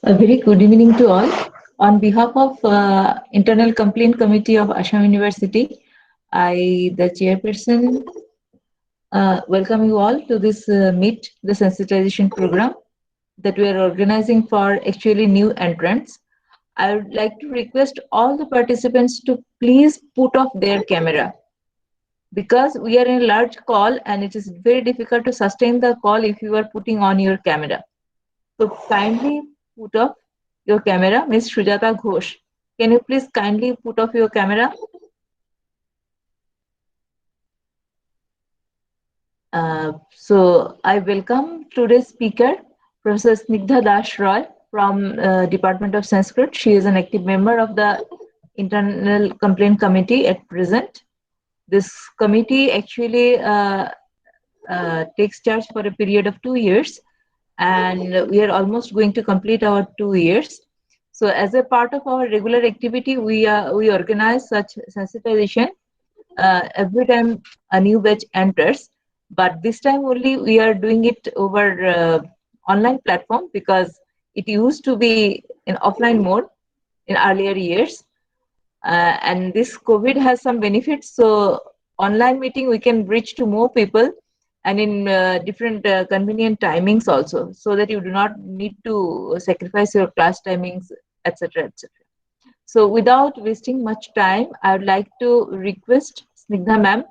A very good evening to all. On behalf of Internal Complaint Committee of Assam University, I, the chairperson, welcome you all to this Meet the Sensitization program that we are organizing for actually new entrants. I would like to request all the participants to please put off their camera because we are in a large call and it is very difficult to sustain the call if you are putting on your camera. So kindly put off your camera. Miss Sujata Ghosh, can you please kindly put off your camera? So I welcome today's speaker, Professor Snigdha Das Roy from Department of Sanskrit. She is an active member of the Internal Complaint Committee at present. This committee actually takes charge for a period of 2 years, and we are almost going to complete our 2 years. So, as a part of our regular activity, we organize such sensitization every time a new batch enters. But this time only we are doing it over online platform because it used to be in offline mode in earlier years. And this COVID has some benefits. So online meeting we can reach to more people and in different convenient timings also, so that you do not need to sacrifice your class timings, etc., etc. So without wasting much time, I would like to request Snigdha ma'am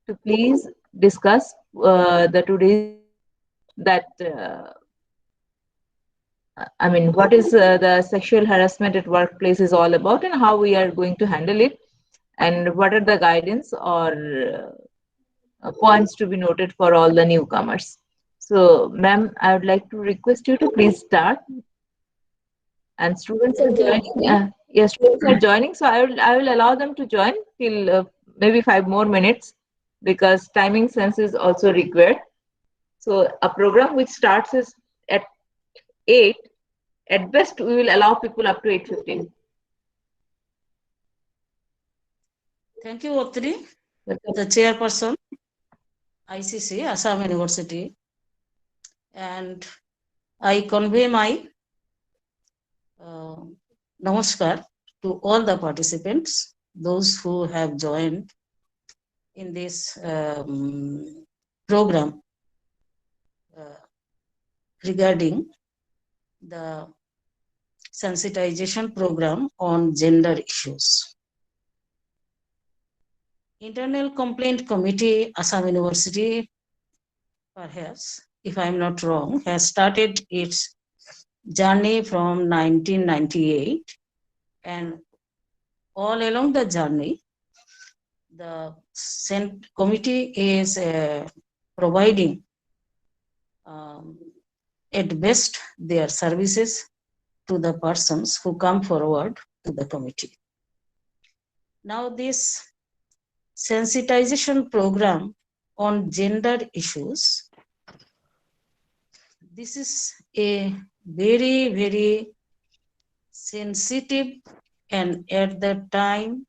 to please discuss the today's that I mean, what is the sexual harassment at workplace is all about and how we are going to handle it, and what are the guidance or points to be noted for all the newcomers. So, ma'am, I would like to request you to please start. And students are Thank you, joining. Upti. Yes, students are joining. So I will allow them to join till maybe 5 more minutes because timing sense is also required. So a program which starts is at 8. At best, we will allow people up to 8:15. Thank you, Upti, the chairperson, ICC, Assam University, and I convey my uh, namaskar to all the participants, those who have joined in this program uh, regarding the sensitization program on gender issues. Internal Complaint Committee, Assam University, perhaps, if I'm not wrong, has started its journey from 1998, and all along the journey, the committee is providing um, at best their services to the persons who come forward to the committee. Now, this sensitization program on gender issues, this is a very, very sensitive and at the time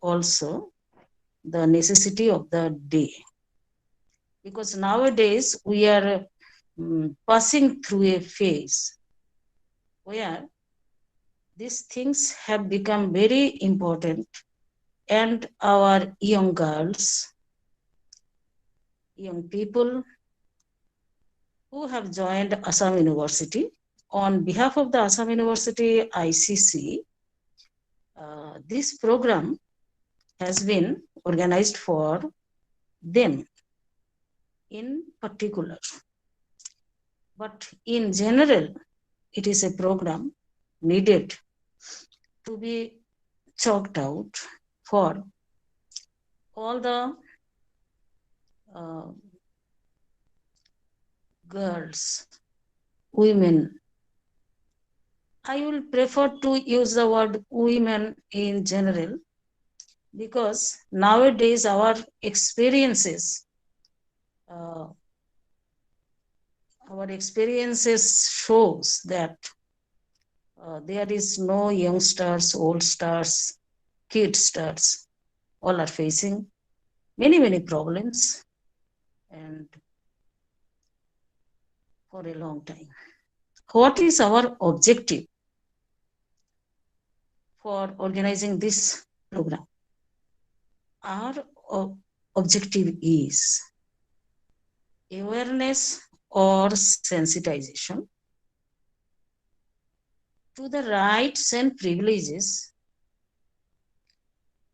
also the necessity of the day. Because nowadays we are passing through a phase where these things have become very important, and our young girls, young people who have joined Assam University, on behalf of the Assam University ICC, this program has been organized for them in particular. But in general, it is a program needed to be chalked out for all the uh, girls, women. I will prefer to use the word women in general because nowadays uh, our experiences shows that there is no youngsters, old stars, kid stars. All are facing many, many problems and for a long time. What is our objective for organizing this program. Our objective is awareness or sensitization to the rights and privileges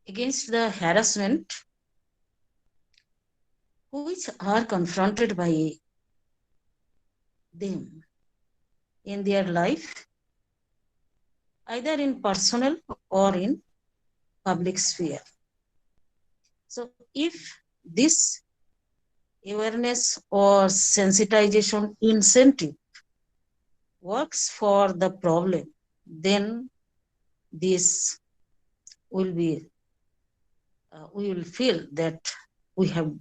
against the harassment which are confronted by them in their life, either in personal or in public sphere. So if this awareness or sensitization incentive works for the problem, then this will be, we will feel that we have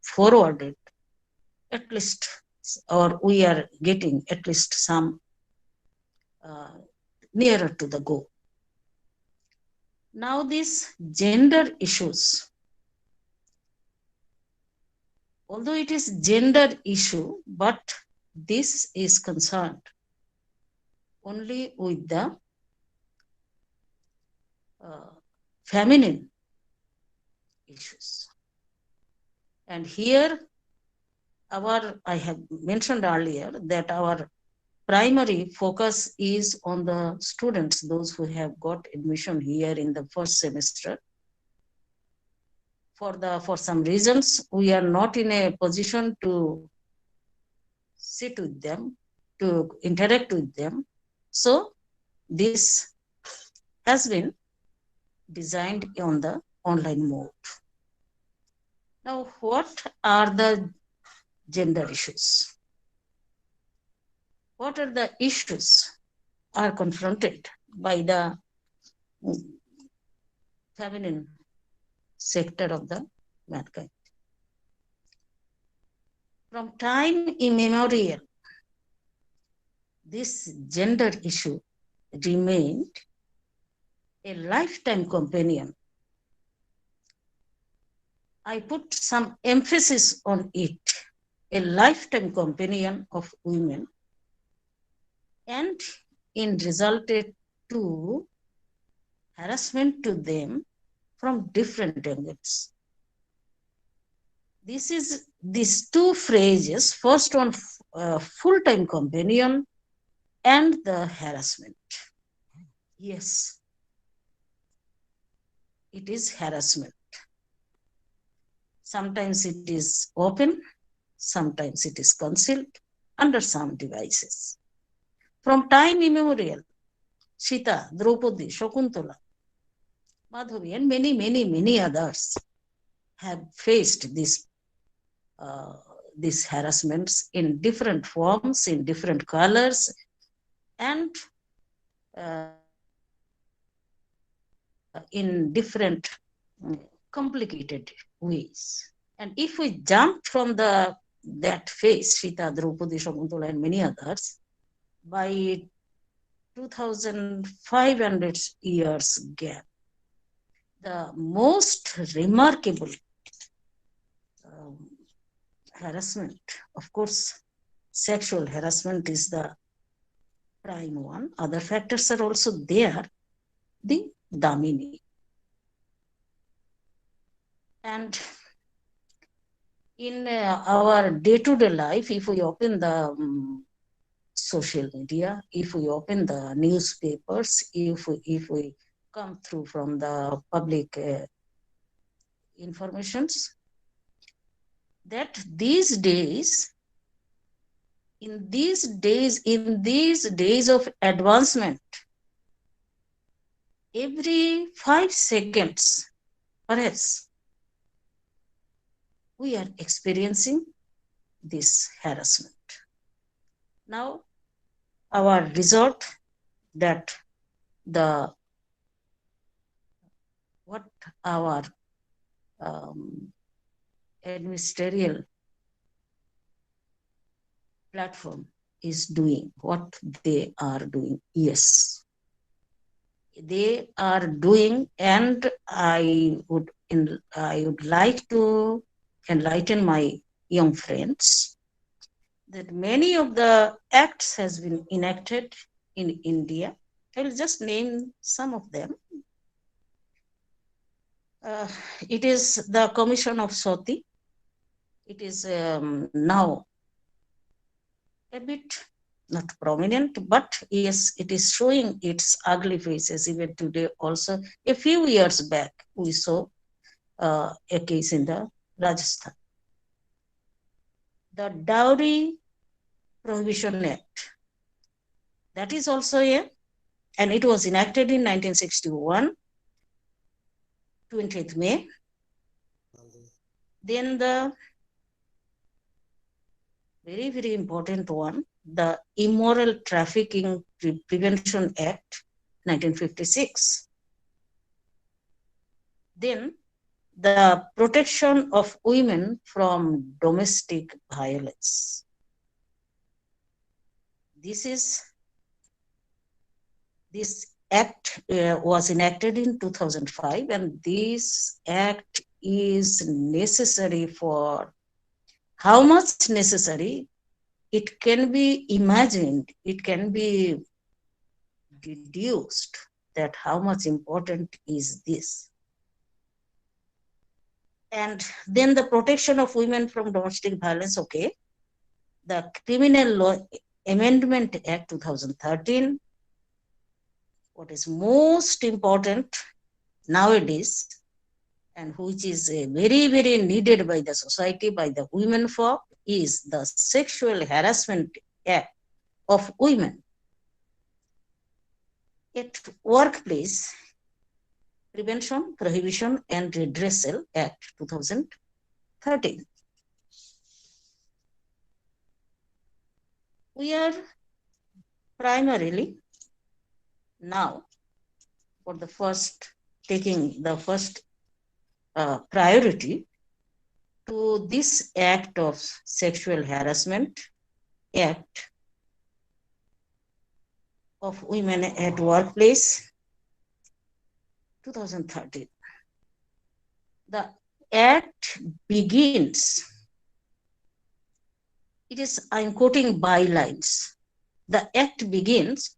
forwarded at least, or we are getting at least some nearer to the goal. Now these gender issues, although it is gender issue, but this is concerned only with the feminine issues. And here I have mentioned earlier that our primary focus is on the students, those who have got admission here in the first semester. For some reasons, we are not in a position to sit with them, to interact with them. So this has been designed on the online mode. Now, what are the gender issues? What are the issues are confronted by the feminine sector of the mankind? From time immemorial, this gender issue remained a lifetime companion. I put some emphasis on it, a lifetime companion of women, and it resulted to harassment to them from different angles. These two phrases, first one, full-time companion and the harassment. Yes, it is harassment. Sometimes it is open, sometimes it is concealed under some devices. From time immemorial, Sita, Draupadi, Shakuntala, Madhavi, and many others have faced these harassments in different forms, in different colors, and in different complicated ways. And if we jump from that phase, Sita, Draupadi, Shakuntala, and many others, by 2,500 years gap, the most remarkable harassment, of course, sexual harassment is the prime one. Other factors are also there, the damini. And in our day-to-day life, if we open the social media, if we open the newspapers, if we come through from the public informations, that these days, in these days of advancement, every 5 seconds, perhaps, we are experiencing this harassment. Now, our result that what our administrative platform is doing, what they are doing. Yes, they are doing, and I would like to enlighten my young friends that many of the acts has been enacted in India I'll just name some of them. It is the Commission of Soti. It is now a bit not prominent, but yes, it is showing its ugly faces even today. Also, a few years back, we saw a case in the Rajasthan. The Dowry Prohibition Act, that is also a, and it was enacted in 1961, 20th May. Then the very, very important one, the Immoral Trafficking Prevention Act, 1956. Then the protection of women from domestic violence. This act was enacted in 2005, and this act is necessary for, how much necessary, it can be imagined, it can be deduced that how much important is this. And then the protection of women from domestic violence, okay. The Criminal Law Amendment Act 2013, what is most important nowadays, and which is very, very needed by the society, by the women folk, is the Sexual Harassment Act of Women. At Workplace Prevention, Prohibition and Redressal Act 2013. We are primarily now for the first, taking the first priority to this act of Sexual Harassment Act of Women at Workplace 2013. The act begins, it is, I'm quoting bylines. The act begins,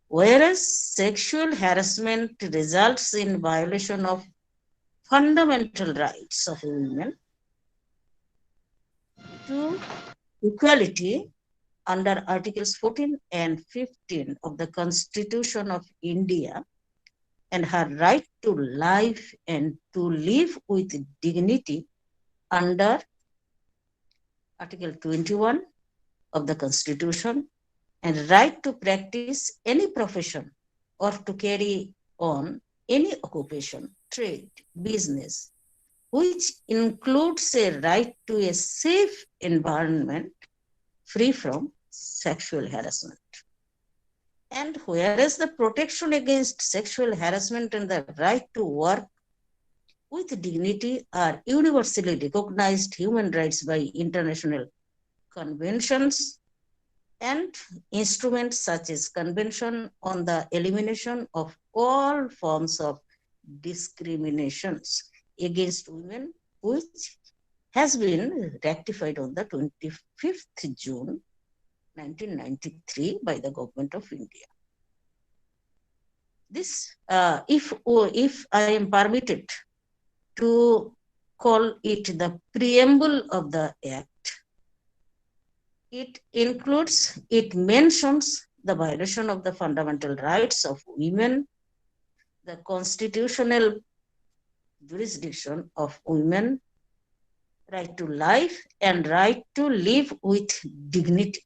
whereas sexual harassment results in violation of fundamental rights of women to equality under Articles 14 and 15 of the Constitution of India, and her right to life and to live with dignity under Article 21 of the Constitution, and right to practice any profession or to carry on any occupation, trade, business, which includes a right to a safe environment free from sexual harassment. And whereas the protection against sexual harassment and the right to work with dignity are universally recognized human rights by international conventions and instruments such as Convention on the Elimination of All Forms of Discriminations Against Women, which has been ratified on the 25th June 1993 by the Government of India. This, if I am permitted to call it the preamble of the Act, it includes, it mentions the violation of the fundamental rights of women, the constitutional jurisdiction of women, right to life and right to live with dignity.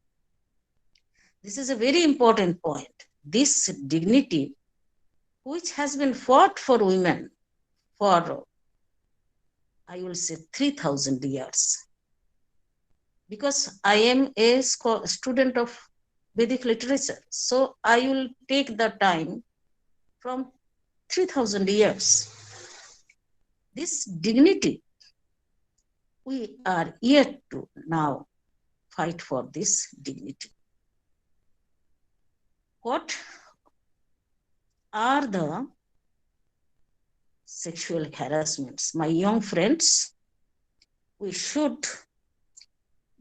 This is a very important point. This dignity, which has been fought for women for, I will say, 3,000 years. Because I am a student of Vedic literature, so I will take the time from 3,000 years. This dignity, we are yet to now fight for this dignity. What are the sexual harassments? My young friends, we should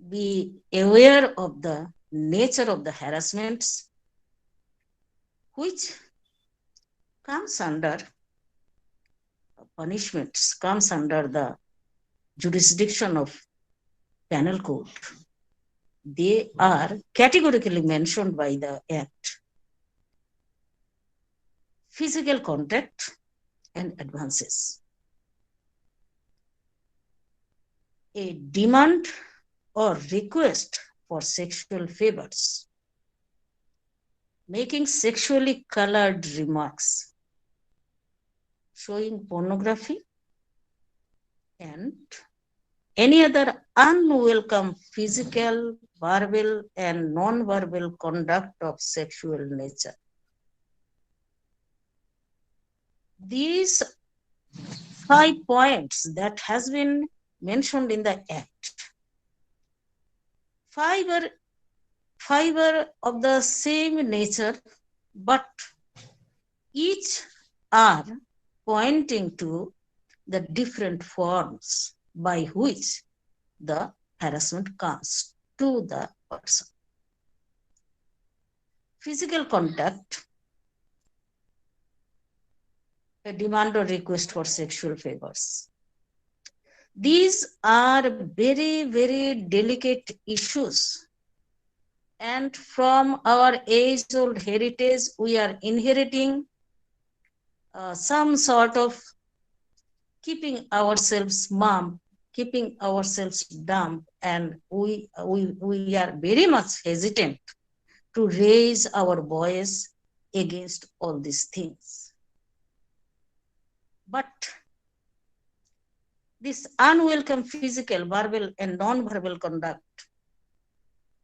be aware of the nature of the harassments which comes under punishments, comes under the jurisdiction of penal code. They are categorically mentioned by the Act. Physical contact and advances. A demand or request for sexual favors, making sexually colored remarks, showing pornography, and any other unwelcome physical, verbal, and non-verbal conduct of sexual nature. These 5 points that has been mentioned in the Act, five are of the same nature, but each are pointing to the different forms by which the harassment comes to the person. Physical contact, a demand or request for sexual favors. These are very, very delicate issues. And from our age-old heritage, we are inheriting some sort of keeping ourselves mum, keeping ourselves dumb, and we are very much hesitant to raise our voice against all these things. But this unwelcome physical, verbal, and non-verbal conduct,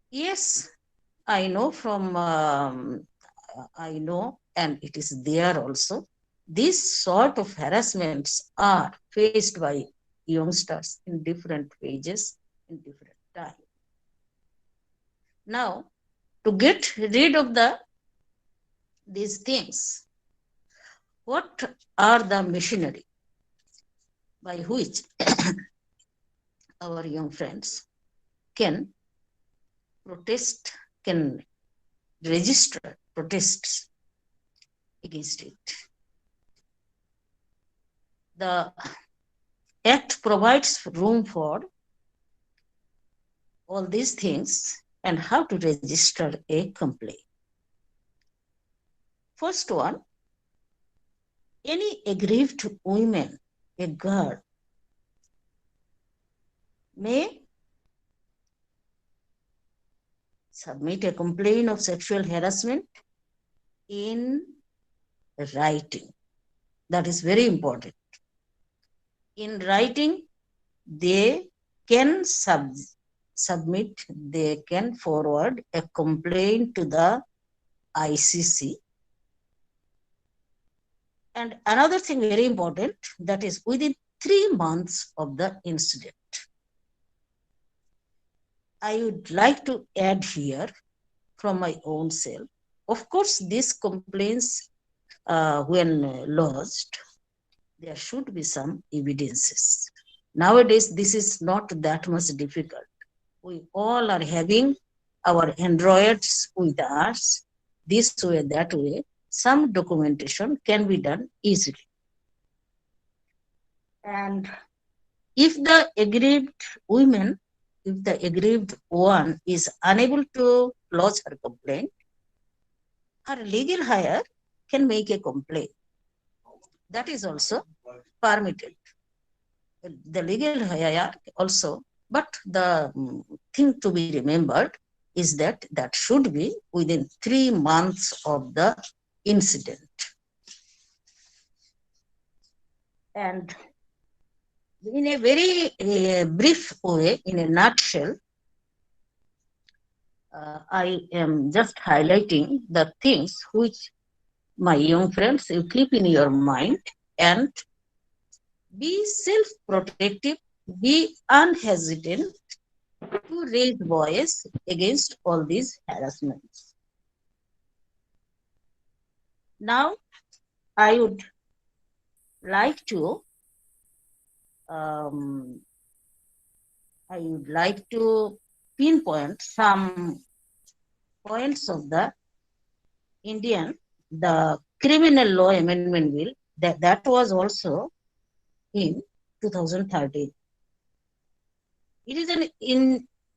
yes, I know and it is there also, these sort of harassments are faced by youngsters in different ages, in different time. Now, to get rid of these things, what are the machinery by which our young friends can protest, can register protests against it? The Act provides room for all these things and how to register a complaint. First one, any aggrieved woman, a girl, may submit a complaint of sexual harassment in writing. That is very important. In writing, they can submit, they can forward a complaint to the ICC. And another thing very important, that is within 3 months of the incident. I would like to add here from my own self. Of course, these complaints, when lodged, there should be some evidences. Nowadays, this is not that much difficult. We all are having our Androids with us, this way, that way. Some documentation can be done easily. And if the aggrieved women, if the aggrieved one is unable to lodge her complaint, her legal hire can make a complaint. That is also permitted. The legal hire also, but the thing to be remembered is that that should be within 3 months of the incident. And in a very brief way, in a nutshell, I am just highlighting the things which my young friends, you keep in your mind and be self-protective, be unhesitant to raise voice against all these harassments. Now, I would like to pinpoint some points of the Criminal Law Amendment Bill that was also in 2013. It is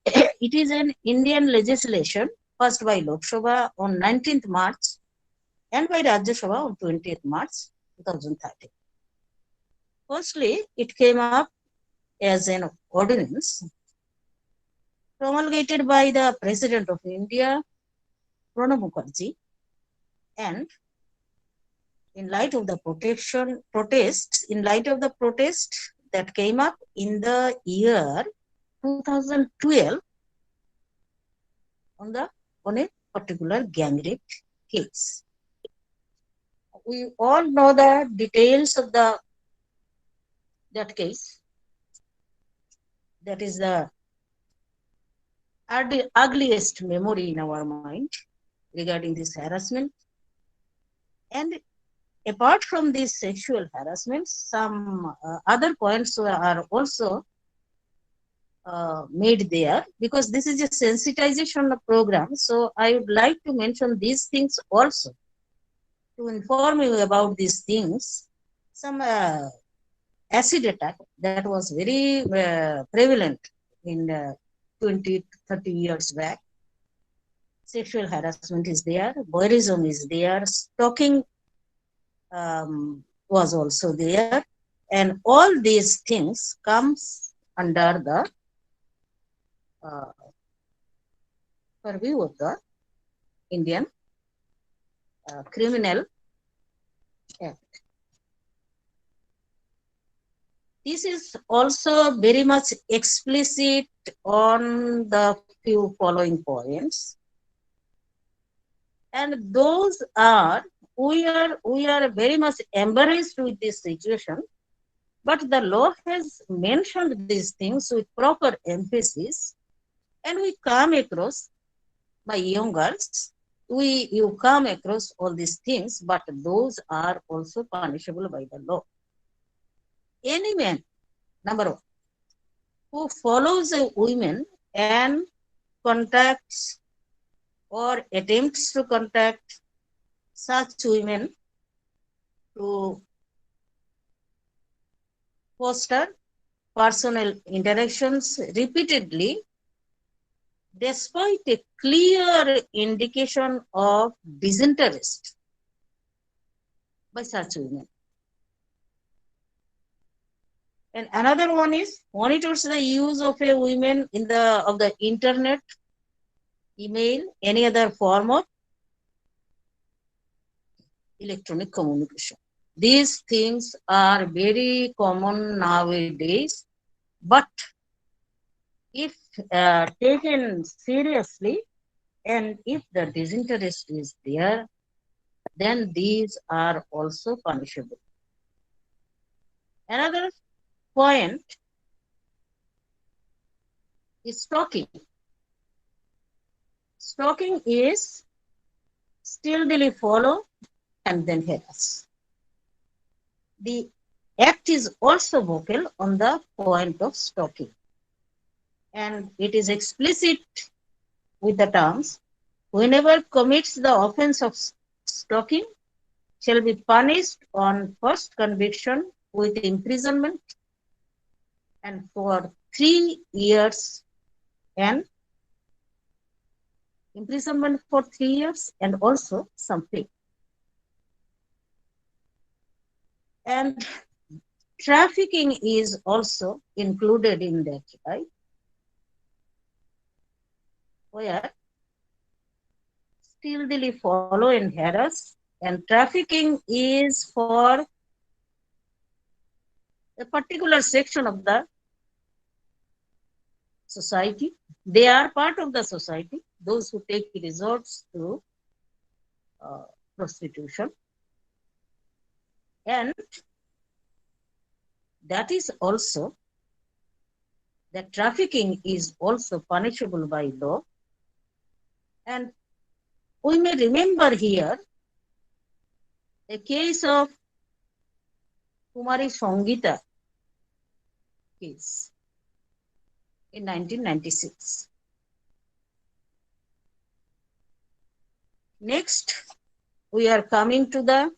it is an Indian legislation passed by Lok Sabha on 19th March and by Rajya Sabha on 20th March 2013. Firstly, it came up as an ordinance promulgated by the President of India, Pranab Mukherjee, and in light of the protest that came up in the year 2012 on a particular gang rape case. We all know the details of that case. That is the ugliest memory in our mind regarding this harassment. And apart from this sexual harassment, some other points are also made there, because this is a sensitization program. So I would like to mention these things also to inform you about these things. Some acid attack that was very prevalent in 20 to 30 years back. Sexual harassment is there, voyeurism is there, stalking was also there, and all these things comes under the purview of the Indian Criminal Act. This is also very much explicit on the few following points, and those are we are very much embarrassed with this situation, but the law has mentioned these things with proper emphasis, and we come across, my young girls, you come across all these things, but those are also punishable by the law. Any man, number one, who follows a woman and contacts or attempts to contact such women to foster personal interactions repeatedly, despite a clear indication of disinterest by such women. And another one is monitors the use of a woman of the internet, email, any other form of electronic communication. These things are very common nowadays, but if taken seriously and if the disinterest is there, then these are also punishable. Another point is stalking. Stalking is stealthily follow and then harass. The Act is also vocal on the point of stalking, and it is explicit with the terms, whoever commits the offense of stalking shall be punished on first conviction with imprisonment and for 3 years, and imprisonment for 3 years and also some fee. And trafficking is also included in that, right? Where stealthily follow and harass, and trafficking is for a particular section of the society. They are part of the society, those who take resorts to prostitution. And that is also, that trafficking is also punishable by law. And we may remember here a case of Kumari Sangita case in 1996. Next, we are coming to the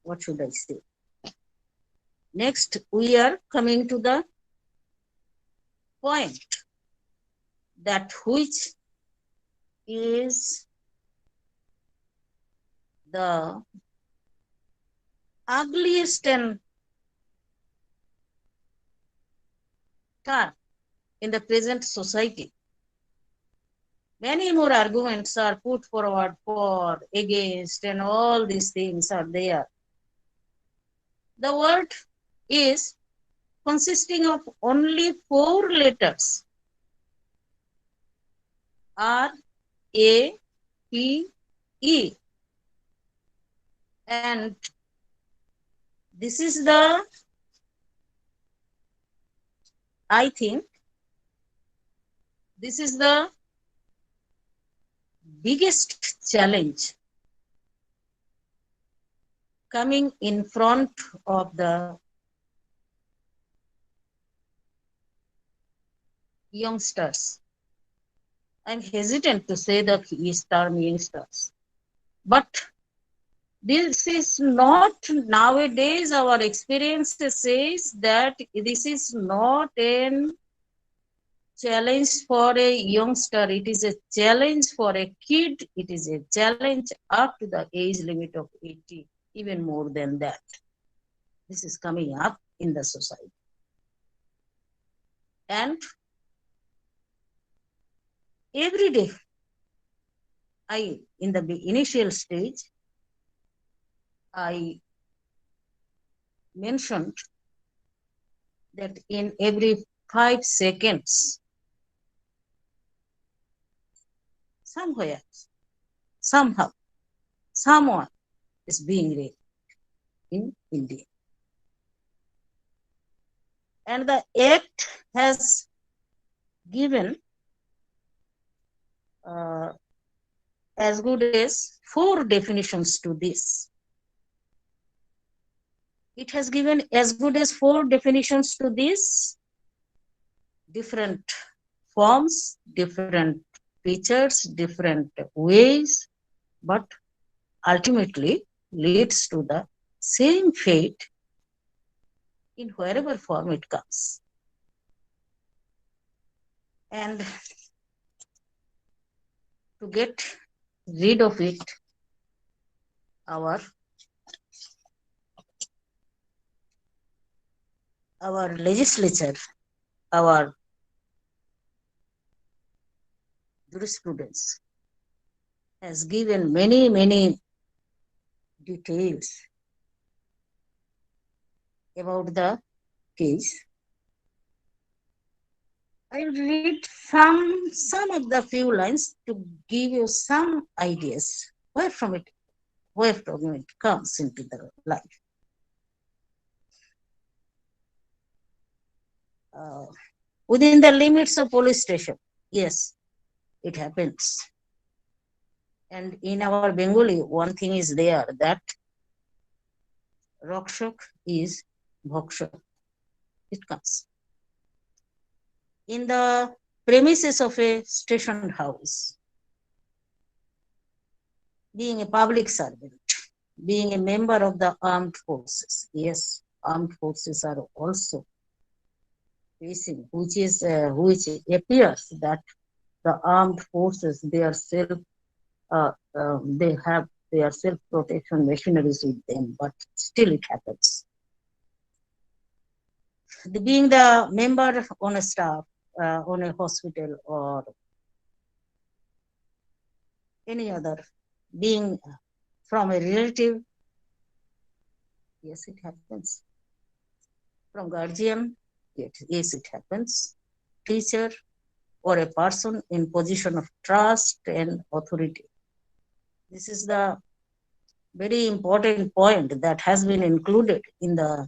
what should I say? Next, we are coming to the point that which is the ugliest and term in the present society. Many more arguments are put forward for, against, and all these things are there. The word is consisting of only 4 letters: R, A, P, E. And this is the, I think, this is the biggest challenge coming in front of the youngsters. I'm hesitant to say the term youngsters, but this is not, nowadays our experience says that this is not a challenge for a youngster, it is a challenge for a kid, it is a challenge up to the age limit of 80, even more than that. This is coming up in the society. And every day, in the initial stage, I mentioned that in every 5 seconds, somewhere, somehow, someone is being raped in India. And the Act has given as good as 4 definitions to this. It has given as good as 4 definitions to this, different forms, different features, different ways, but ultimately leads to the same fate in wherever form it comes. And to get rid of it, our legislature, our jurisprudence has given many, many details about the case. I'll read some of the few lines to give you some ideas where from it comes into the life. Within the limits of police station, yes, it happens. And in our Bengali, one thing is there, that Rakshak is Bhakshak. It comes. In the premises of a station house, being a public servant, being a member of the armed forces, yes, armed forces are also facing, which appears that the armed forces, they have their self-protection machineries with them, but still it happens. Being the member on a staff, on a hospital or any other, being from a relative, yes, it happens. From guardian, yes, it happens. Teacher or a person in position of trust and authority. This is the very important point that has been included in the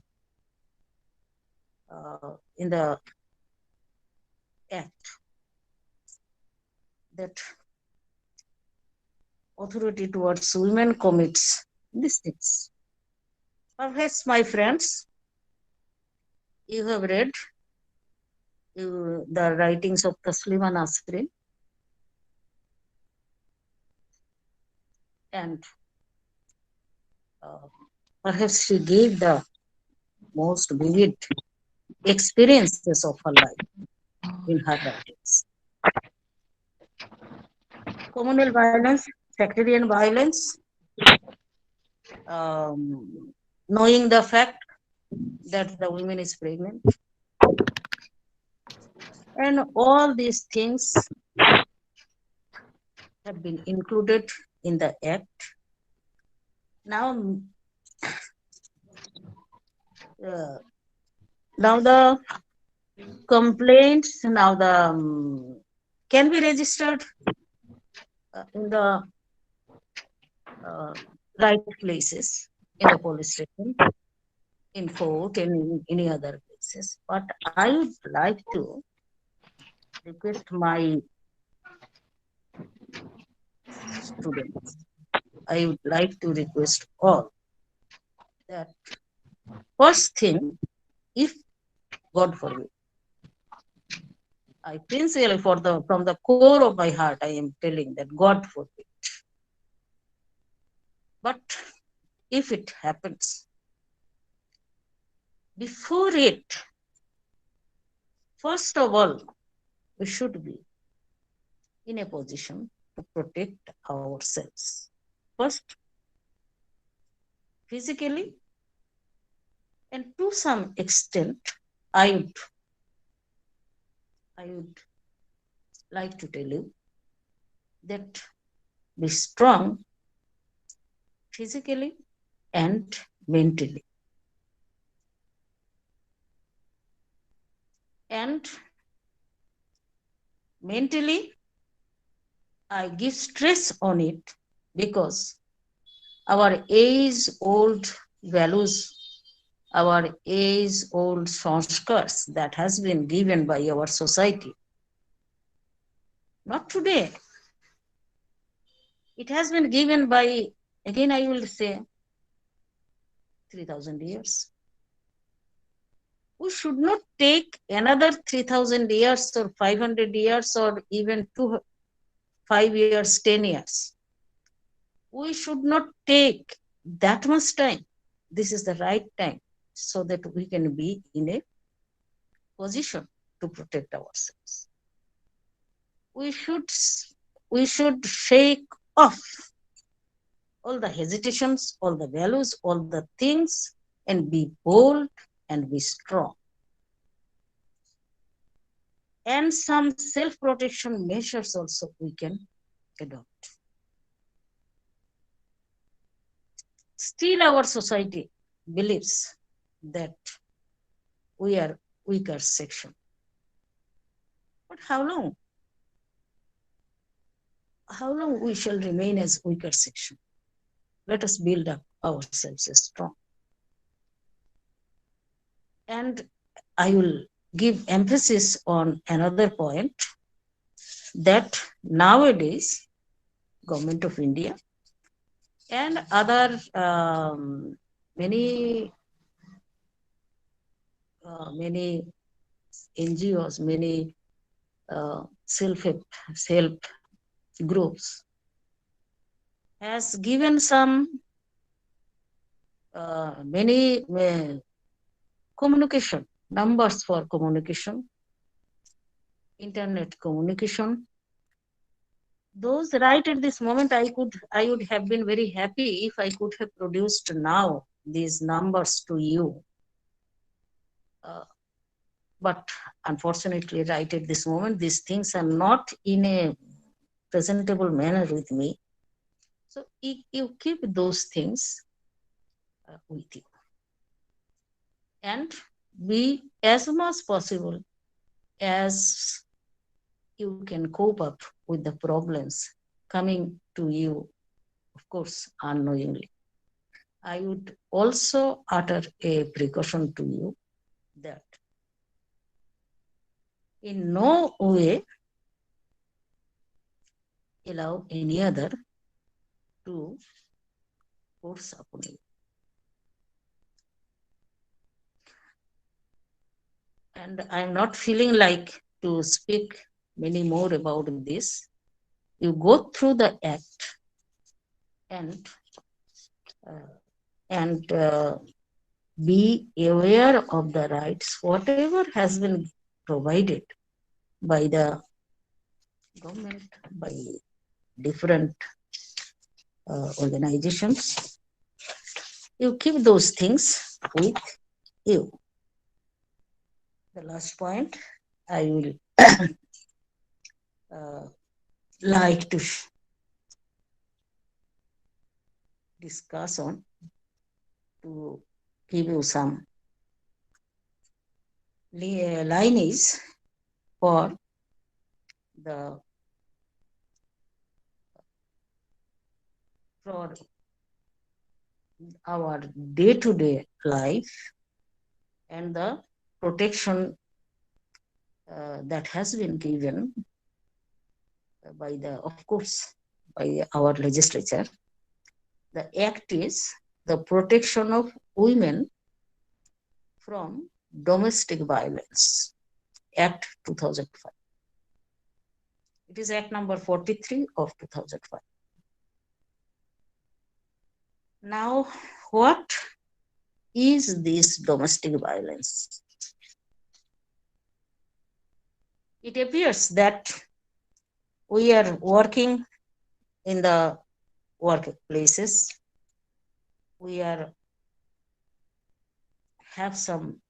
Act, that authority towards women commits these things. Perhaps, my friends, you have read the writings of Taslima Nasrin. And perhaps she gave the most vivid experiences of her life in her writings. Communal violence, sectarian violence, knowing the fact that the woman is pregnant, and all these things have been included in the act. Now, now the complaints now the can be registered in the right places, in the police station, in court, and in any other places. But I would like to request my students, I would like to request all that first thing, if God forbid, I sincerely from the core of my heart, I am telling that God forbid. But if it happens, before it, first of all, we should be in a position to protect ourselves. First, physically, and to some extent, I would like to tell you that be strong physically and mentally. And mentally, I give stress on it because our age-old values, our age-old sanskars that has been given by our society, not today. It has been given by, again I will say, 3,000 years. We should not take another 3,000 years or 500 years or even 5 years, 10 years. We should not take that much time. This is the right time so that we can be in a position to protect ourselves. We should shake off all the hesitations, all the values, all the things, and be bold and be strong. And some self-protection measures also we can adopt. Still our society believes that we are weaker section. But how long? How long we shall remain as weaker section? Let us build up ourselves as strong. And I will give emphasis on another point that nowadays Government of India and other many NGOs, many self-help groups has given some many communication numbers for communication, internet communication. Those right at this moment, I would have been very happy if I could have produced now these numbers to you. But unfortunately, right at this moment, these things are not in a presentable manner with me. So you keep those things with you. And be as much possible as you can cope up with the problems coming to you, of course, unknowingly. I would also utter a precaution to you that in no way allow any other to force upon you. And I'm not feeling like to speak many more about this. You go through the act and uh, and be aware of the rights, whatever has been provided by the government, by different organizations. You keep those things with you. The last point I will like to discuss on, to give you some lineage for the for our day-to-day life and the protection that has been given by the, of course, by our legislature. The act is the protection of women from domestic violence, Act 2005. It is Act number 43 of 2005. Now, what is this domestic violence? It appears that we are working in the workplaces. We are have some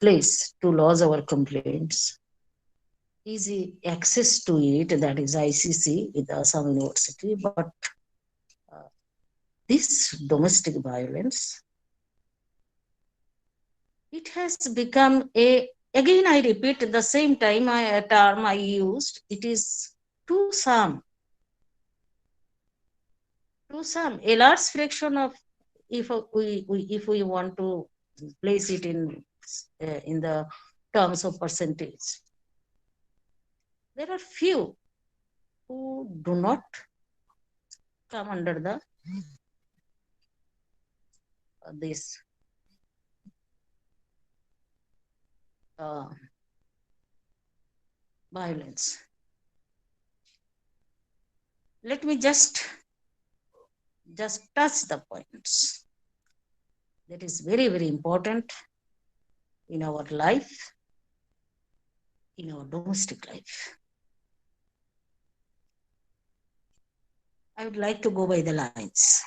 place to lodge our complaints. Easy access to it, that is ICC with Assam University, but this domestic violence, it has become again I repeat the same term I used, it is to some, a large fraction of, if we want to place it in the terms of percentage, there are few who do not come under the this violence. Let me just touch the points that is very, very important in our life, in our domestic life. I would like to go by the lines.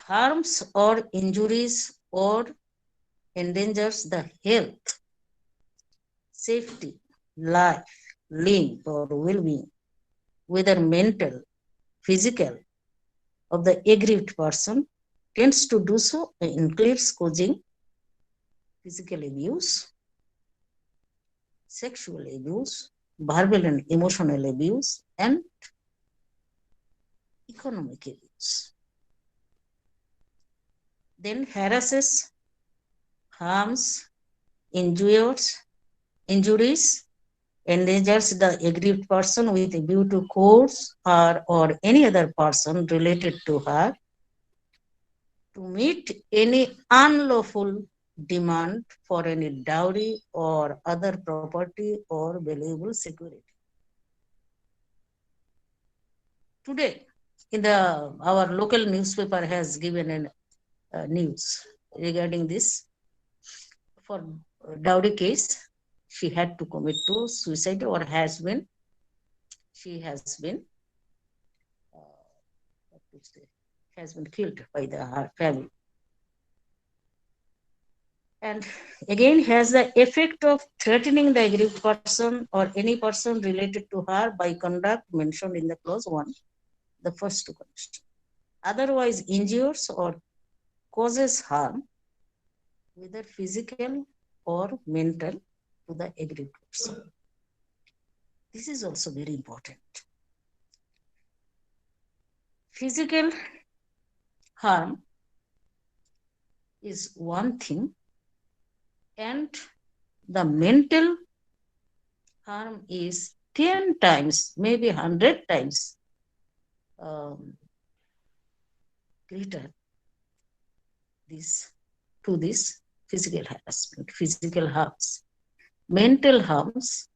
Harms or injuries or endangers the health, safety, life, limb, or well-being, whether mental, physical, of the aggrieved person, tends to do so includes causing physical abuse, sexual abuse, verbal and emotional abuse, and economic abuse. Then harasses, harms, injures, injuries, endangers the aggrieved person with a view to coerce her or any other person related to her to meet any unlawful demand for any dowry or other property or valuable security. Today, our local newspaper has given a news regarding this. For dowry case, she had to commit to suicide or she has been killed by her family. And again has the effect of threatening the aggrieved person or any person related to her by conduct mentioned in the clause 1, the first two conditions. Otherwise injures or causes harm, whether physical or mental, to the aggrieved person. This is also very important. Physical harm is one thing, and the mental harm is 10 times, maybe 100 times greater this to this physical harassment, physical harms. Mental harms,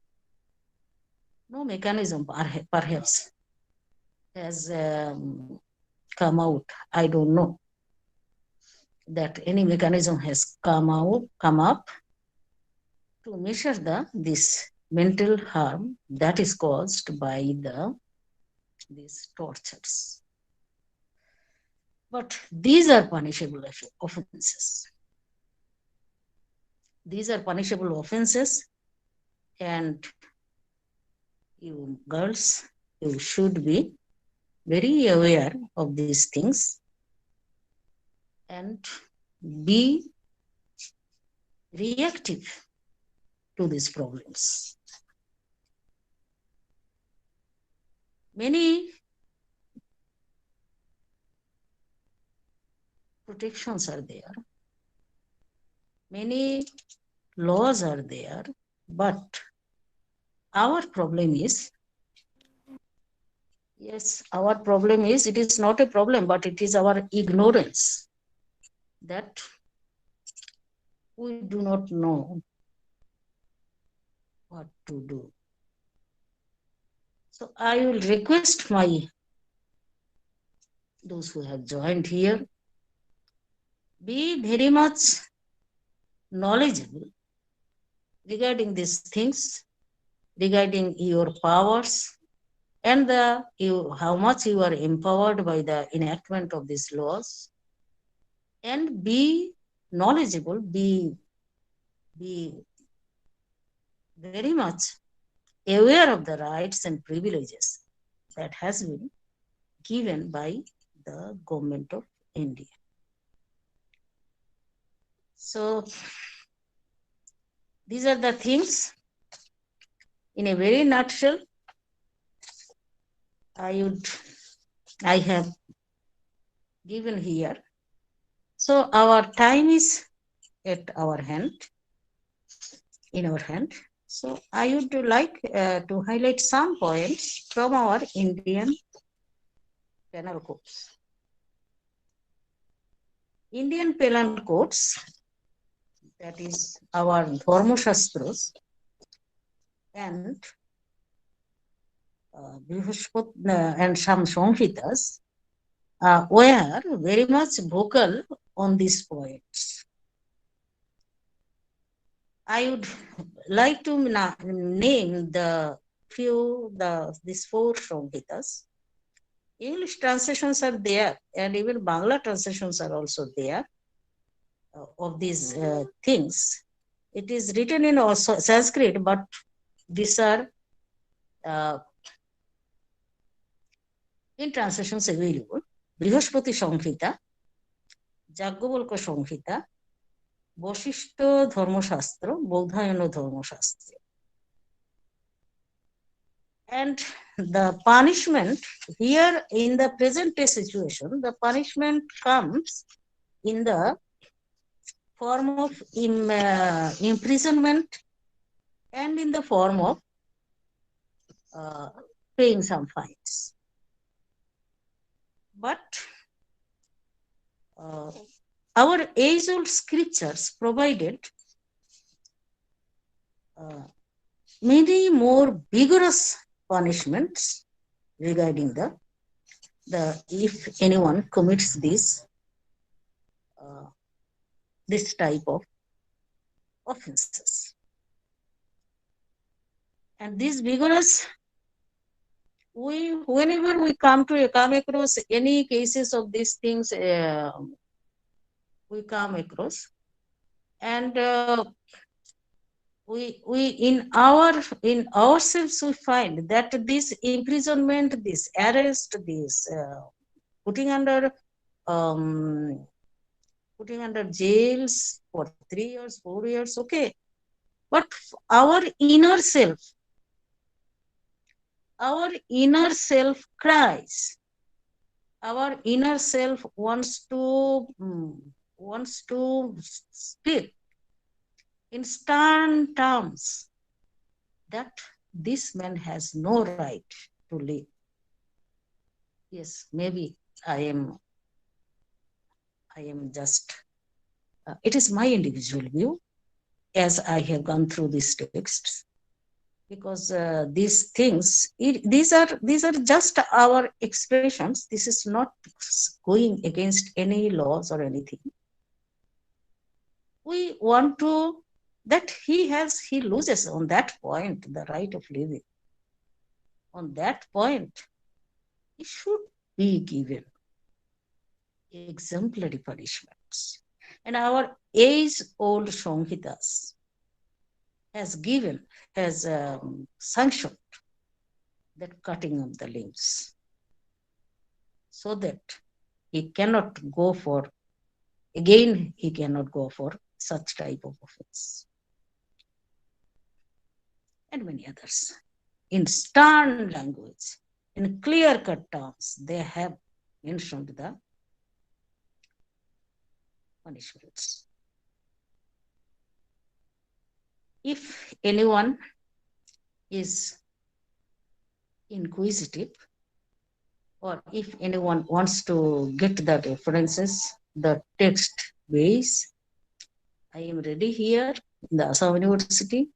no mechanism perhaps has come out. I don't know that any mechanism has come up to measure this mental harm that is caused by these tortures. But these are punishable offenses. These are punishable offenses, and you girls, you should be very aware of these things and be reactive to these problems. Many protections are there, many laws are there, but our problem is, yes, our problem is, it is not a problem, but it is our ignorance that we do not know what to do. So I will request those who have joined here, be very much knowledgeable regarding these things, regarding your powers, and how much you are empowered by the enactment of these laws, and be knowledgeable, be very much aware of the rights and privileges that has been given by the government of India. So these are the things in a very nutshell I have given here. So our time is at our hand, in our hand. So I would like to highlight some points from our Indian penal codes. Indian penal codes, that is our Dharma Shastras and and some Samhitas were very much vocal on these points. I would like to name these four Samhitas. English translations are there, and even Bangla translations are also there of these things. It is written in also Sanskrit, but these are in translations available. Brihaspati Samhita, Jagyavalkya Samhita, Vasishtha Dharmashastra, Bodhayana Dharmashastra. And the punishment here in the present day situation, the punishment comes in the form of imprisonment and in the form of paying some fines. But our age-old scriptures provided many more vigorous punishments regarding if anyone commits this type of offenses. And these vigorous, whenever we come across any cases of these things, we come across, and we in ourselves we find that this imprisonment, this arrest, this putting under jails for 3 years, 4 years, okay, but our inner self cries. Our inner self wants to speak in stern terms that this man has no right to live. Yes, maybe I am just it is my individual view as I have gone through these texts, because these things, these are just our expressions. This is not going against any laws or anything. We want to that he loses on that point the right of living. On that point, he should be given exemplary punishments. And our age-old Samhitas has sanctioned that cutting of the limbs, so that he cannot go for, again, he cannot go for such type of offense. And many others. In stern language, in clear-cut terms, they have mentioned the punishments. If anyone is inquisitive, or if anyone wants to get the references, the text base, I am ready here in the Assam University.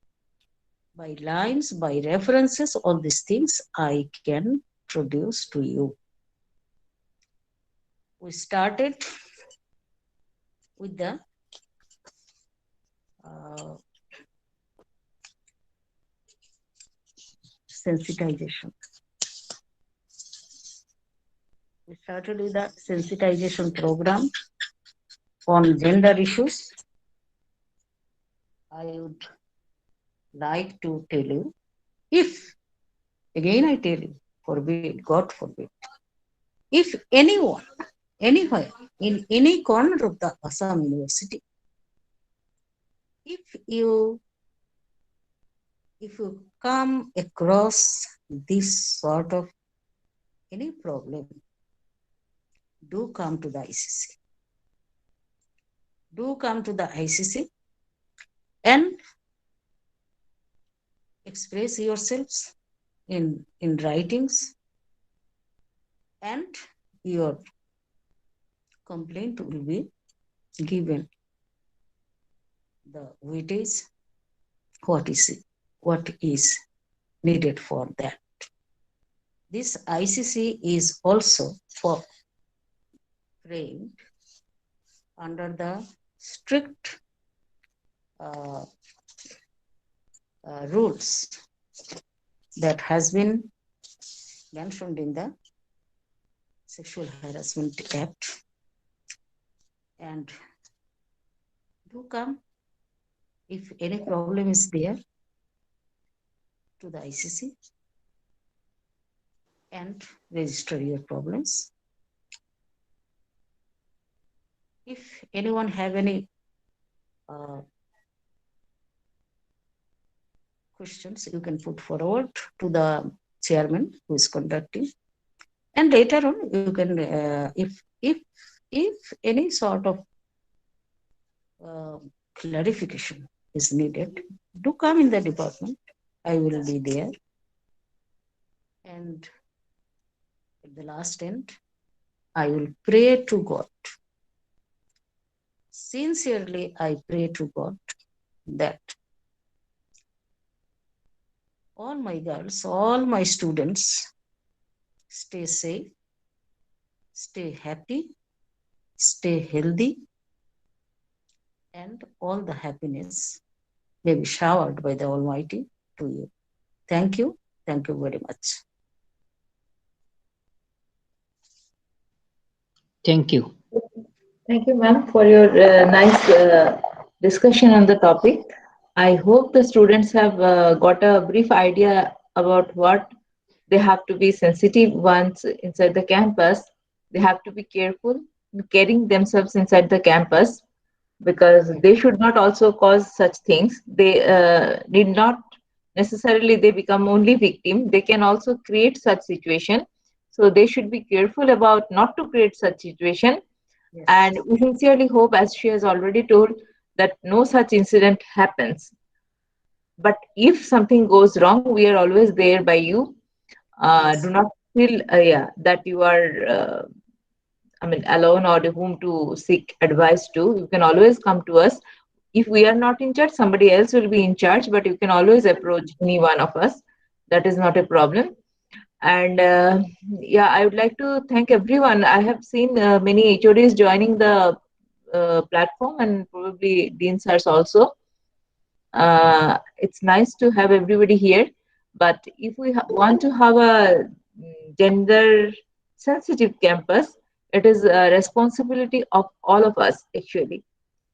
By lines, by references, all these things I can produce to you. We started with the sensitization. We started with the sensitization program on gender issues. I would like to tell you, if, again I tell you, forbid, God forbid, if anyone, anywhere, in any corner of the Assam University, if you come across this sort of any problem, do come to the ICC. Do come to the ICC and express yourselves in writings, and your complaint will be given the weightage, what is needed for that. This ICC is also framed under the strict rules that has been mentioned in the Sexual Harassment Act. And do come, if any problem is there, to the ICC and register your problems. If anyone have any questions, you can put forward to the chairman who is conducting, and later on you can, if any sort of clarification is needed, do come in the department. I will be there. And at the last end, I will pray to God. Sincerely, I pray to God that all my girls, all my students stay safe, stay happy, stay healthy, and all the happiness may be showered by the Almighty to you. Thank you. Thank you very much. Thank you. Thank you, ma'am, for your nice discussion on the topic. I hope the students have got a brief idea about what they have to be sensitive once inside the campus. They have to be careful carrying themselves inside the campus, because they should not also cause such things. They need not necessarily they become only victim. They can also create such situation. So they should be careful about not to create such situation. Yes. And we sincerely hope, as she has already told, that no such incident happens. But if something goes wrong, we are always there by you. Yes. Do not feel that you are I mean, alone or whom to seek advice to, you can always come to us. If we are not in charge, somebody else will be in charge, but you can always approach any one of us. That is not a problem. And yeah, I would like to thank everyone. I have seen many HODs joining the platform, and probably Dean sirs also. It's nice to have everybody here, but if we want to have a gender sensitive campus, it is a responsibility of all of us actually,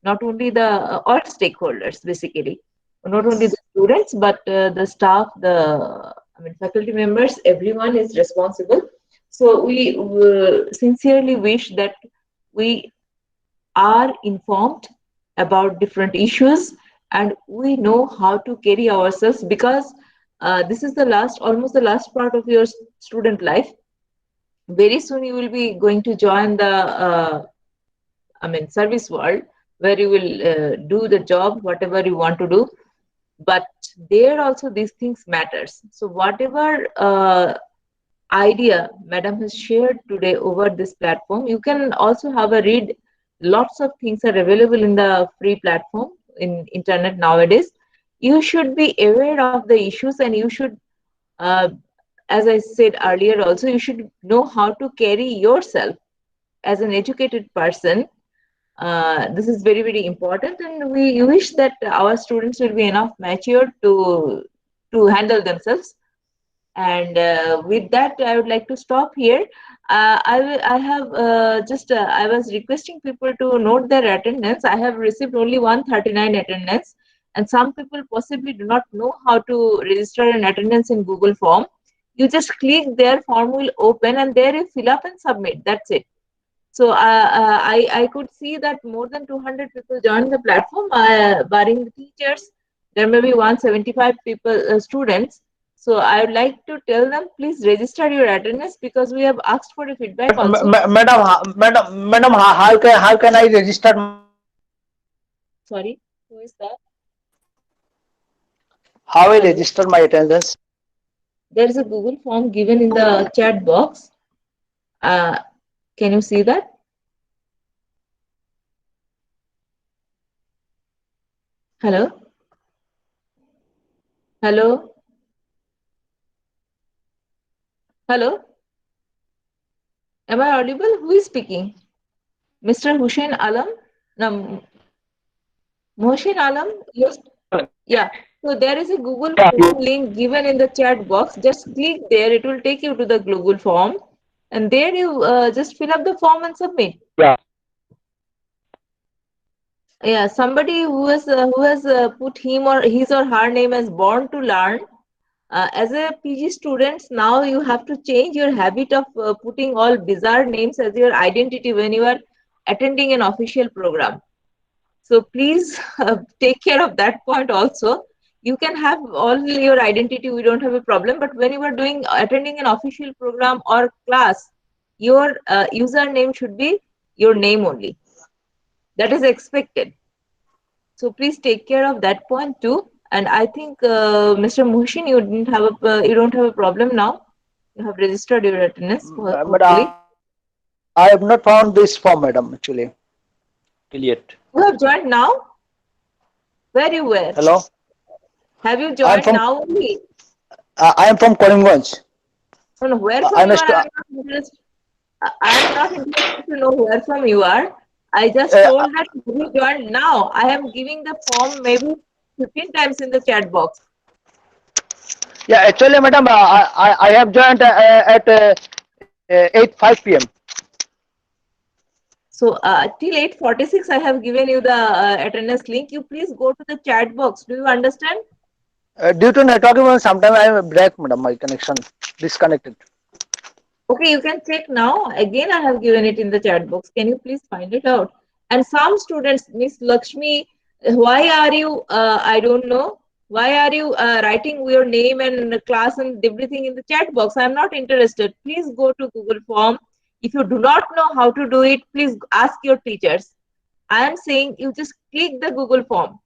not only the all stakeholders basically, not only the students but the staff, the I mean faculty members, everyone is responsible. So we sincerely wish that we are informed about different issues and we know how to carry ourselves, because this is the last, almost the last part of your student life. Very soon you will be going to join the I mean service world, where you will do the job whatever you want to do. But there also these things matters. So whatever idea madam has shared today over this platform, you can also have a read. Lots of things are available in the free platform in internet nowadays. You should be aware of the issues, and you should uh, as I said earlier also, you should know how to carry yourself as an educated person. This is very very important, and we wish that our students will be enough mature to handle themselves. And with that, I would like to stop here. I have just I was requesting people to note their attendance. I have received only 139 attendance, and some people possibly do not know how to register an attendance in Google form. You just click there, form will open, and there you fill up and submit. That's it. So I could see that more than 200 people joined the platform, barring the teachers. There may be 175 people, students. So I would like to tell them, please register your attendance, because we have asked for a feedback also. Madam, how can I register my attendance? Sorry, who is that? How I Hello. register my attendance? There is a Google form given in the chat box. Uh, can you see that? Hello. Hello. Hello. Am I audible? Who is speaking? Mr. Hussein Alam? No, Mohsin Alam? Yes. Yeah. So there is a Google form link given in the chat box. Just click there. It will take you to the Google form. And there you just fill up the form and submit. Yeah. Yeah. Somebody who has put him or his or her name as born to learn. As a PG students, now you have to change your habit of putting all bizarre names as your identity when you are attending an official program. So please take care of that point also. You can have all your identity, we don't have a problem. But when you are doing attending an official program or class, your username should be your name only. That is expected. So please take care of that point too. And I think Mr. Muhsin, you don't have a problem now. You have registered your attendance, But hopefully. I have not found this form, madam, actually, till yet. You have joined now. Where you were? Hello? Have you I am joined from now only? I am from Karimganj. No, no, where I from am you a are, stu- I am not interested to know where from you are. I just uh, told that you joined now. I am giving the form maybe 15 times in the chat box. yeah, actually, madam, I have joined at 8:05 p.m. So till 8:46, I have given you the attendance link. You please go to the chat box. Do you understand? Due to network, sometimes I am break, madam, my connection disconnected. Okay, you can check now. Again, I have given it in the chat box. Can you please find it out? And some students, Miss Lakshmi, why are you, I don't know, why are you writing your name and class and everything in the chat box? I'm not interested. Please go to Google Form. If you do not know how to do it, please ask your teachers. I am saying you just click the Google Form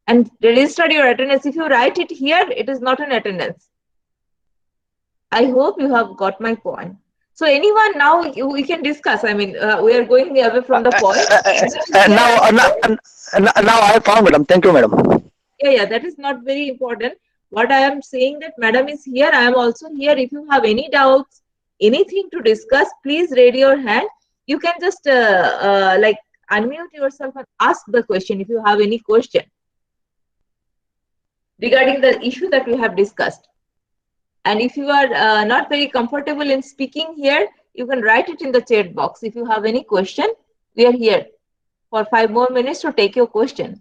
and register your attendance. If you write it here, it is not an attendance. I hope you have got my point. So anyone now we can discuss. I mean, we are going away from the point. Now I found madam. Thank you, madam. Yeah, that is not very important. What I am saying that madam is here. I am also here. If you have any doubts, anything to discuss, please raise your hand. You can just like unmute yourself and ask the question if you have any question regarding the issue that we have discussed. And if you are not very comfortable in speaking here, you can write it in the chat box. If you have any question, we are here for 5 more minutes to take your question.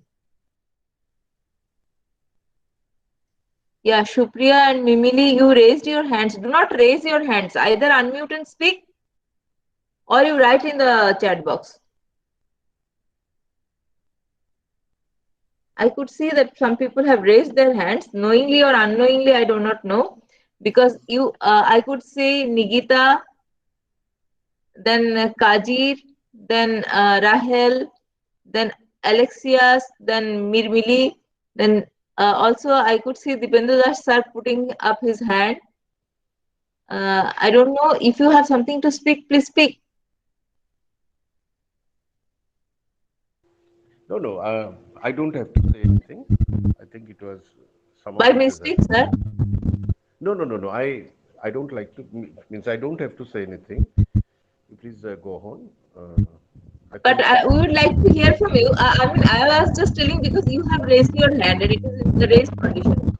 Yeah, Shupriya and Mimili, you raised your hands. Do not raise your hands. Either unmute and speak or you write in the chat box. I could see that some people have raised their hands, knowingly or unknowingly, I do not know. Because I could see Nigita, then Kajir, then Rahel, then Alexias, then Mirmili, then also I could see Dipendra Das sir putting up his hand. I don't know if you have something to speak, please speak. No, I don't have to say anything. I think it was some By of the mistake, presenters. sir. No. I don't like to, means I don't have to say anything. You please go on. I But think we would like to hear from you. I mean, I was just telling because you have raised your hand and it is in the raised condition.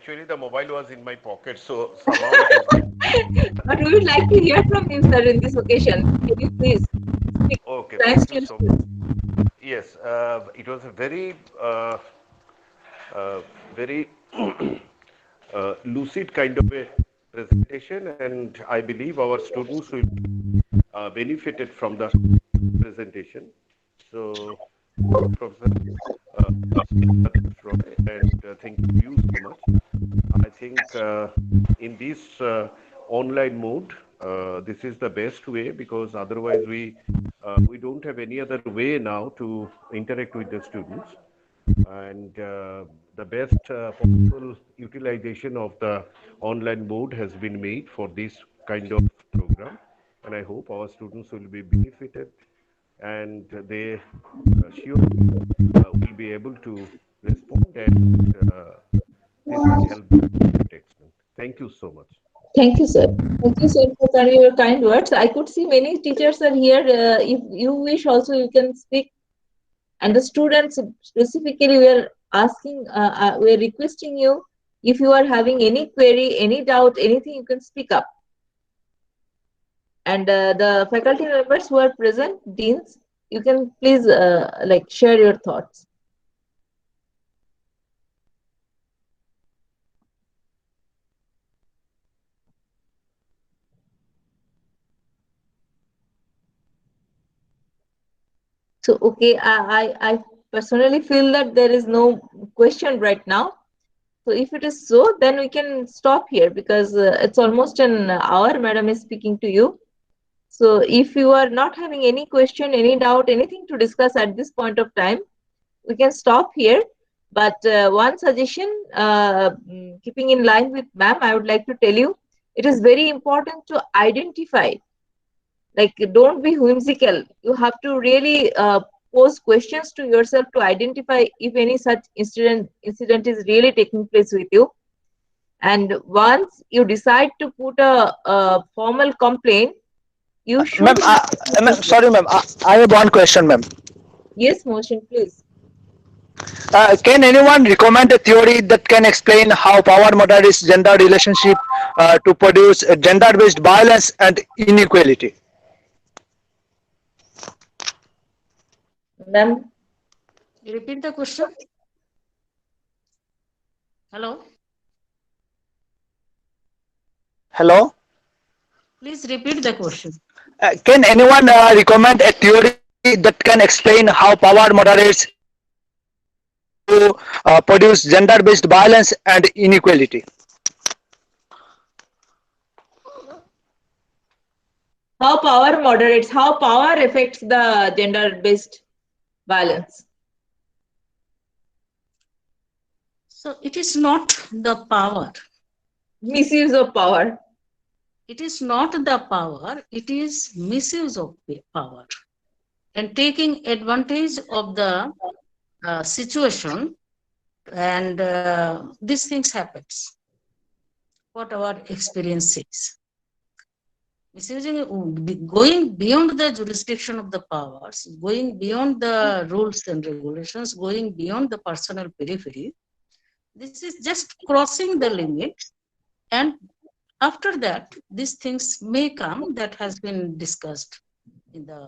actually the mobile was in my pocket, so somehow it has been. But we would like to hear from you, sir, in this occasion. Can you please speak? Okay, Thanks thank to you your so much. students. Yes, it was a very lucid kind of a presentation, and I believe our students will benefited from the presentation. So, Professor Roy, and thank you so much. I think in this online mode, this is the best way, because otherwise we don't have any other way now to interact with the students. And the best possible utilization of the online mode has been made for this kind of program, and I hope our students will be benefited, and they surely will be able to respond, and this will help them in extent. Thank you so much. Thank you, sir. Thank you, sir, for your kind words. I could see many teachers are here. If you wish, also you can speak. And the students specifically, we are asking, we are requesting you. If you are having any query, any doubt, anything, you can speak up. And the faculty members who are present, deans, you can please like share your thoughts. So, okay, I personally feel that there is no question right now. So, if it is so, then we can stop here because it's almost an hour. Madam is speaking to you. So, if you are not having any question, any doubt, anything to discuss at this point of time, we can stop here. But one suggestion, keeping in line with ma'am, I would like to tell you, it is very important to identify. Like, don't be whimsical. You have to really pose questions to yourself to identify if any such incident is really taking place with you. And once you decide to put a formal complaint, you should. Ma'am, sorry, ma'am. I have one question, ma'am. Yes, motion, please. Can anyone recommend a theory that can explain how power moderates gender relationship to produce gender-based violence and inequality? Ma'am, Repeat the question. Hello. Hello? Please repeat the question. Can anyone recommend a theory that can explain how power moderates to produce gender-based violence and inequality? how power moderates, how power affects the gender-based violence? So it is not the power. Misuse of power. it is not the power, it is misuse of power and taking advantage of the situation, and these things happens. What our experience is. Misusing, going beyond the jurisdiction of the powers, going beyond the rules and regulations, going beyond the personal periphery, this is just crossing the limit. And after that, these things may come that has been discussed in the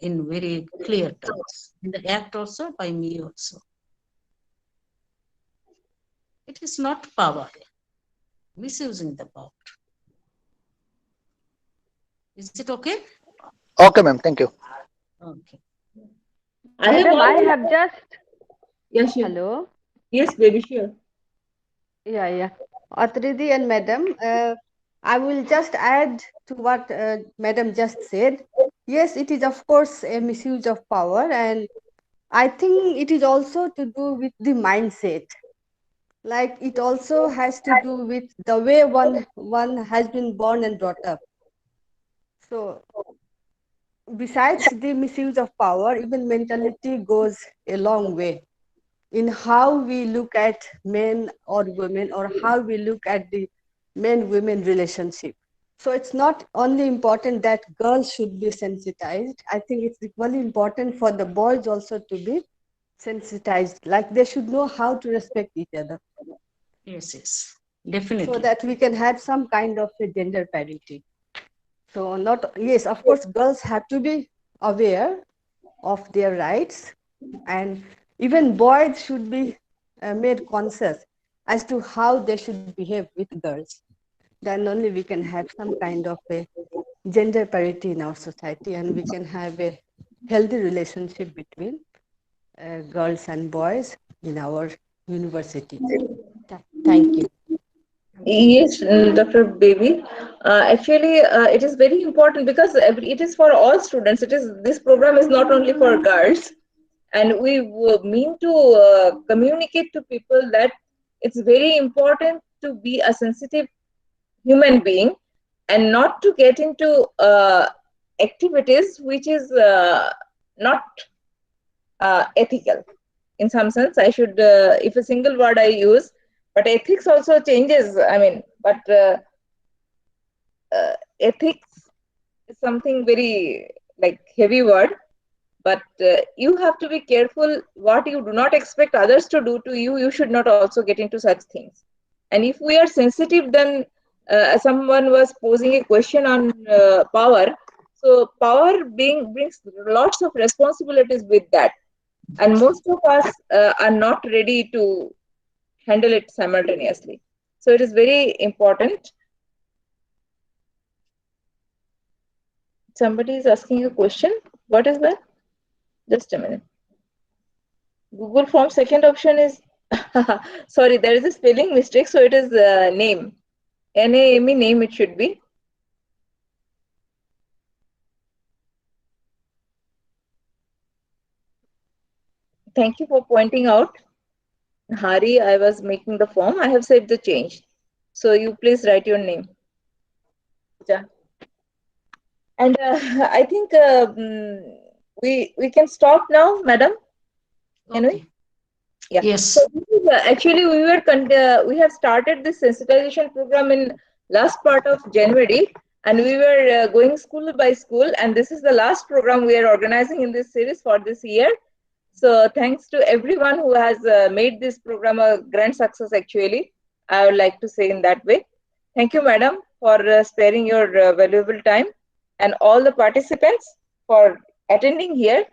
in very clear terms in the act also by me also. It is not power, misusing the power. Is it okay? Okay, ma'am. Thank you. Okay. Madam, I have just Yes, sure. hello. Yes, baby, sure. Yeah. Atridi and Madam, I will just add to what Madam just said. Yes, it is of course a misuse of power, and I think it is also to do with the mindset. Like it also has to do with the way one has been born and brought up. So besides the misuse of power, even mentality goes a long way in how we look at men or women, or how we look at the men women relationship. So it's not only important that girls should be sensitized, I think it's equally important for the boys also to be sensitized, like they should know how to respect each other, Yes, so definitely. that we can have some kind of a gender parity. So not, yes, of course girls have to be aware of their rights, and even boys should be made conscious as to how they should behave with girls. Then only we can have some kind of a gender parity in our society, and we can have a healthy relationship between girls and boys in our universities. Thank you. Yes, Dr. Baby. Actually, it is very important because it is for all students. It is, this program is not only for girls, and we mean to communicate to people that it's very important to be a sensitive human being and not to get into activities which is not ethical. In some sense, I should, if a single word I use, but ethics also changes. I mean, but ethics is something very like heavy word. But you have to be careful what you do not expect others to do to you. You should not also get into such things. And if we are sensitive, then someone was posing a question on power. So power brings lots of responsibilities with that, and most of us are not ready to handle it simultaneously. So it is very important. Somebody is asking a question. What is that? Just a minute. Google Form second option is sorry, there is a spelling mistake. So it is name. NAME, name it should be. Thank you for pointing out. Hari, I was making the form. I have saved the change. So you please write your name. Yeah. And I think we can stop now, madam. Can we? Okay. Yeah. Yes. So actually, we have started this sensitization program in last part of January, and we were going school by school, and this is the last program we are organizing in this series for this year. So thanks to everyone who has made this program a grand success. Actually, I would like to say in that way. Thank you, madam, for sparing your valuable time, and all the participants for attending here.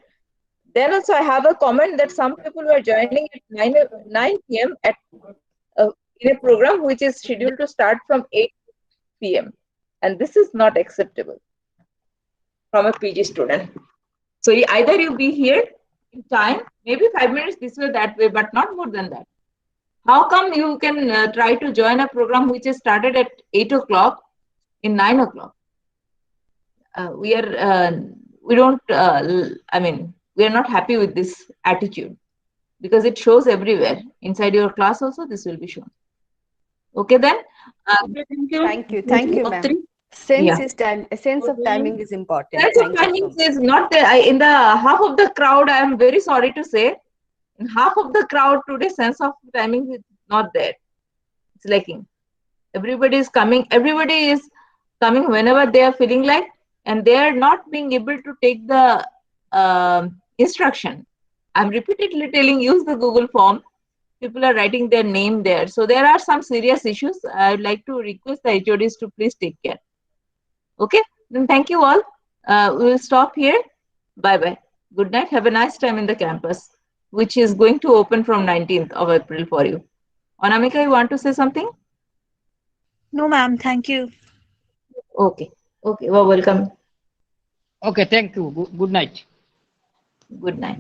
Then also I have a comment that some people were joining at 9 p.m. at in a program which is scheduled to start from 8 p.m. And this is not acceptable from a PG student. So either you be here in time, maybe 5 minutes this way, that way, but not more than that. How come you can try to join a program which is started at 8 o'clock in 9 o'clock? We don't, I mean, we are not happy with this attitude because it shows everywhere. Inside your class also, this will be shown. Okay then? Okay, thank you. Thank you, ma'am. Atri. Sense Yeah. is time. A sense of timing is important. Sense of Thank you so timings much. is not there. In the half of the crowd, I am very sorry to say, in half of the crowd today, sense of timing is not there. It's lacking. Everybody is coming. Everybody is coming whenever they are feeling like, and they are not being able to take the instruction. I'm repeatedly telling, use the Google form. People are writing their name there. So there are some serious issues. I would like to request the HODs to please take care. Okay, then thank you all. We will stop here. Bye bye. Good night. Have a nice time in the campus, which is going to open from 19th of April for you. Anamika, you want to say something? No, ma'am. Thank you. Okay. Okay. Well, welcome. Okay, thank you. Good night. Good night.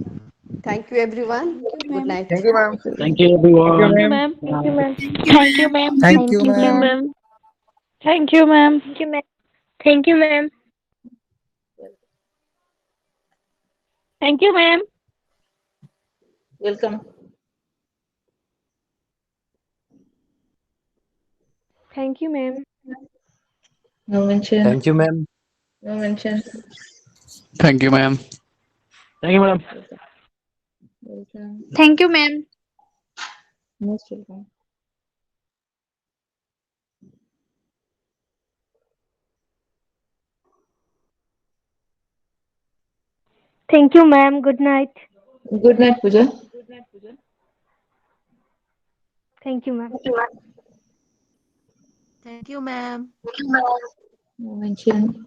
Thank you, everyone. Thank you, Good ma'am. night. Thank you, ma'am. Thank you, Thank you, everyone. Thank you, ma'am. ma'am. Thank you, ma'am. Thank you, ma'am. Thank you, Thank you, ma'am. ma'am. Thank you, ma'am. Thank you, ma'am. Thank you, ma'am. Thank you, ma'am. Welcome. Thank you, ma'am. No mention. Thank you, ma'am. No mention. Thank you, ma'am. Thank you, madam. Welcome. Thank you, ma'am. Most welcome. Thank you, ma'am. Good night. Good night, Pooja. Thank you, ma'am. Thank you, ma'am. No mention.